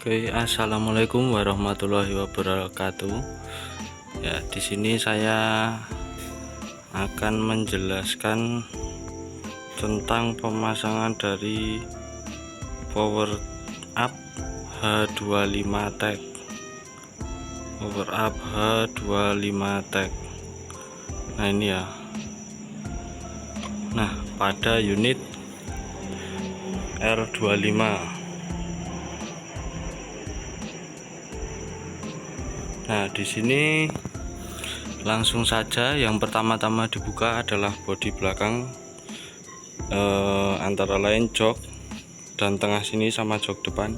Oke, assalamualaikum warahmatullahi wabarakatuh. Ya, di sini saya akan menjelaskan tentang pemasangan dari power up H25 Tech. Power up H25 Tech. Nah, ini ya. Nah, pada unit R25. Nah, di sini langsung saja yang pertama-tama dibuka adalah bodi belakang, antara lain jok dan tengah sini sama jok depan.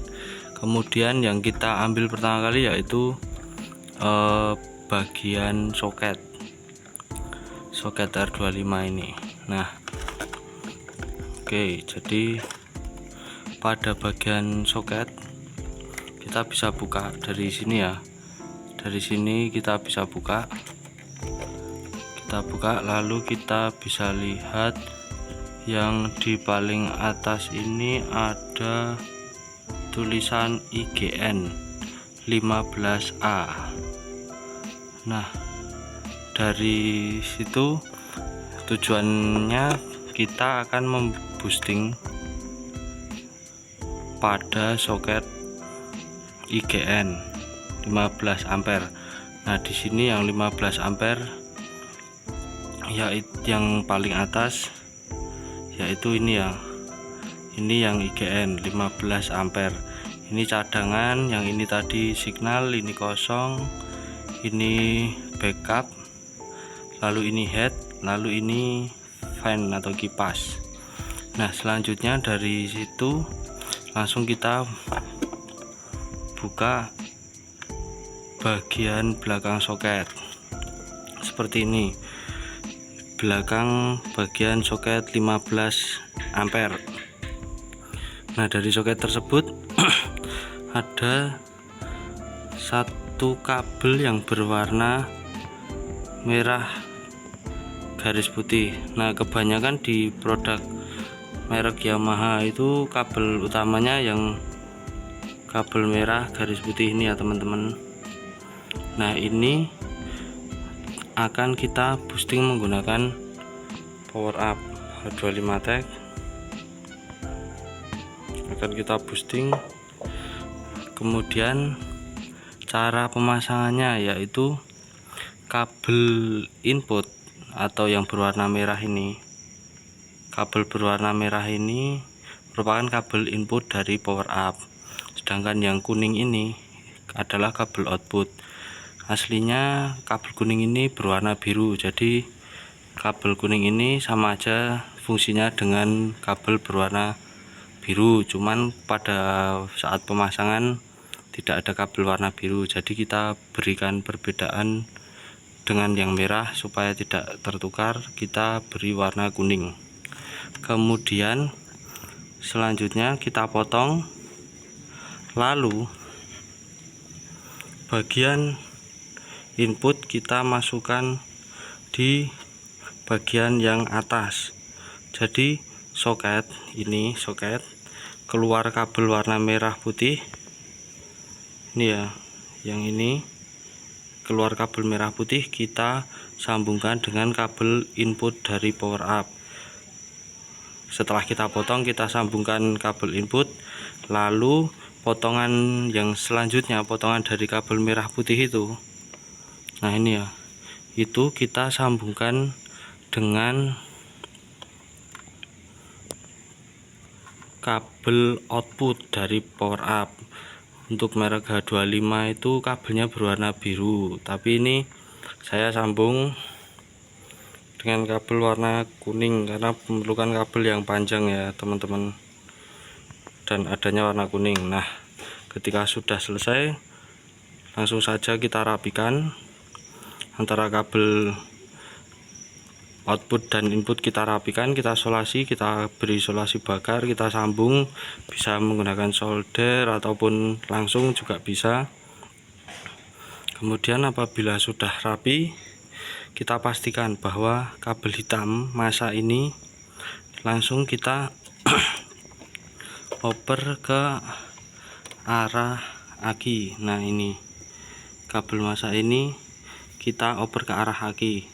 Kemudian yang kita ambil pertama kali yaitu bagian soket R25 ini. Nah, oke, jadi pada bagian soket kita bisa buka dari sini ya. Dari sini kita bisa buka, lalu kita bisa lihat yang di paling atas ini ada tulisan IGN 15A. Nah, dari situ tujuannya kita akan memboosting pada soket IGN 15 ampere. Nah, di sini yang 15 ampere yaitu yang paling atas, yaitu ini ya. Ini yang IGN 15 ampere. Ini cadangan, yang ini tadi signal, ini kosong, ini backup, lalu ini head, lalu ini fan atau kipas. Nah, selanjutnya dari situ langsung kita buka bagian belakang soket seperti ini. Belakang bagian soket 15 ampere. Nah, dari soket tersebut ada satu kabel yang berwarna merah garis putih. Nah, kebanyakan di produk merek Yamaha itu kabel utamanya yang kabel merah garis putih ini ya teman-teman. Nah, ini akan kita boosting menggunakan power up H25 Tech. Akan kita boosting. Kemudian cara pemasangannya yaitu kabel input atau yang berwarna merah ini. Kabel berwarna merah ini merupakan kabel input dari power up. Sedangkan yang kuning ini adalah kabel output. Aslinya kabel kuning ini berwarna biru, jadi kabel kuning ini sama aja fungsinya dengan kabel berwarna biru, cuman pada saat pemasangan tidak ada kabel warna biru, jadi kita berikan perbedaan dengan yang merah supaya tidak tertukar, kita beri warna kuning. Kemudian selanjutnya kita potong, lalu bagian input kita masukkan di bagian yang atas. Jadi soket ini, soket keluar kabel warna merah putih ini ya, yang ini keluar kabel merah putih, kita sambungkan dengan kabel input dari power up. Setelah kita potong, kita sambungkan kabel input, lalu potongan yang selanjutnya, potongan dari kabel merah putih itu, nah ini ya, itu kita sambungkan dengan kabel output dari power up. Untuk merek H25 itu kabelnya berwarna biru, tapi ini saya sambung dengan kabel warna kuning karena memerlukan kabel yang panjang ya teman-teman, dan adanya warna kuning. Nah, ketika sudah selesai langsung saja kita rapikan antara kabel output dan input, kita rapikan, kita isolasi, kita beri isolasi bakar, kita sambung, bisa menggunakan solder ataupun langsung juga bisa. Kemudian apabila sudah rapi, kita pastikan bahwa kabel hitam masa ini langsung kita oper ke arah aki. Nah, ini kabel massa ini kita oper ke arah aki.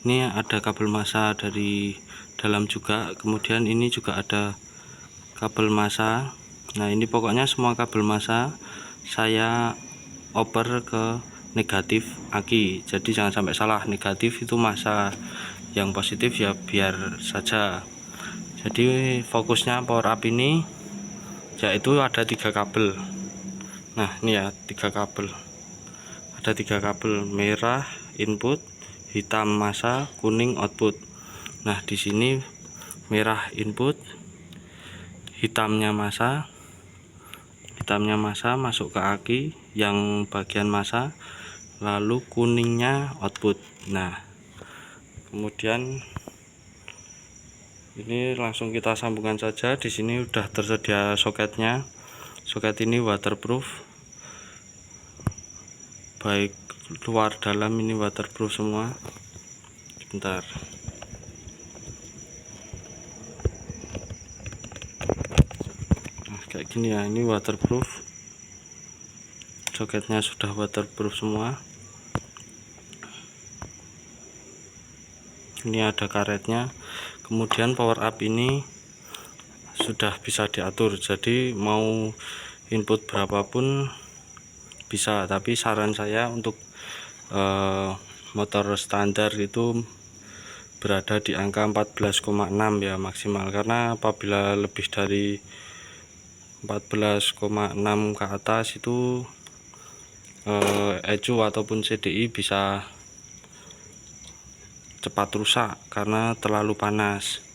Ini ada kabel massa dari dalam juga, kemudian ini juga ada kabel massa. Nah, ini pokoknya semua kabel massa saya oper ke negatif aki. Jadi jangan sampai salah, negatif itu massa, yang positif ya biar saja. Jadi fokusnya power up ini yaitu ada 3 kabel. Nah, ini ya 3 kabel. Ada 3 kabel, merah input, hitam massa, kuning output. Nah, di sini merah input, hitamnya massa masuk ke aki yang bagian massa, lalu kuningnya output. Nah, kemudian ini langsung kita sambungkan saja. Di sini udah tersedia soketnya. Soket ini waterproof, baik luar dalam ini waterproof semua. Sebentar. Nah, kayak gini ya, ini waterproof. Soketnya sudah waterproof semua. Ini ada karetnya. Kemudian power up ini sudah bisa diatur, jadi mau input berapapun bisa, tapi saran saya untuk motor standar itu berada di angka 14,6 ya maksimal, karena apabila lebih dari 14,6 ke atas itu ECU ataupun CDI bisa cepat rusak karena terlalu panas.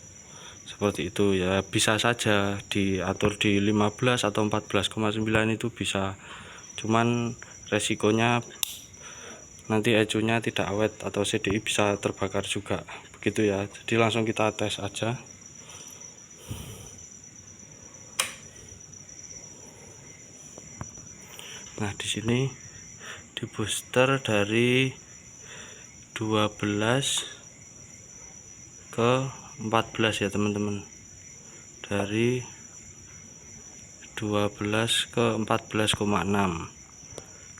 Seperti itu ya, bisa saja diatur di 15 atau 14,9 itu bisa, cuman resikonya nanti ECU-nya tidak awet atau CDI bisa terbakar juga, begitu ya. Jadi langsung kita tes aja. Nah, di sini di booster dari 12 ke 14 ya teman-teman, dari 12 ke 14,6,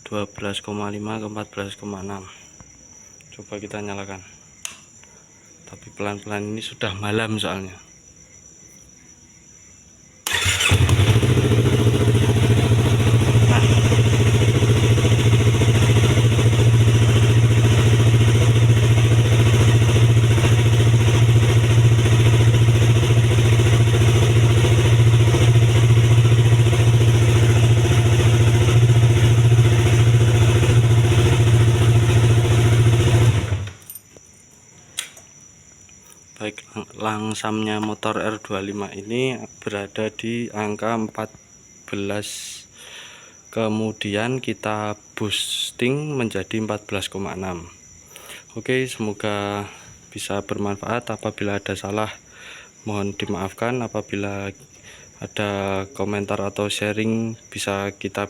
12,5 ke 14,6. Coba kita nyalakan, tapi pelan-pelan, ini sudah malam soalnya. Baik, langsamnya motor R25 ini berada di angka 14, kemudian kita boosting menjadi 14,6. Oke, semoga bisa bermanfaat. Apabila ada salah mohon dimaafkan. Apabila ada komentar atau sharing bisa kita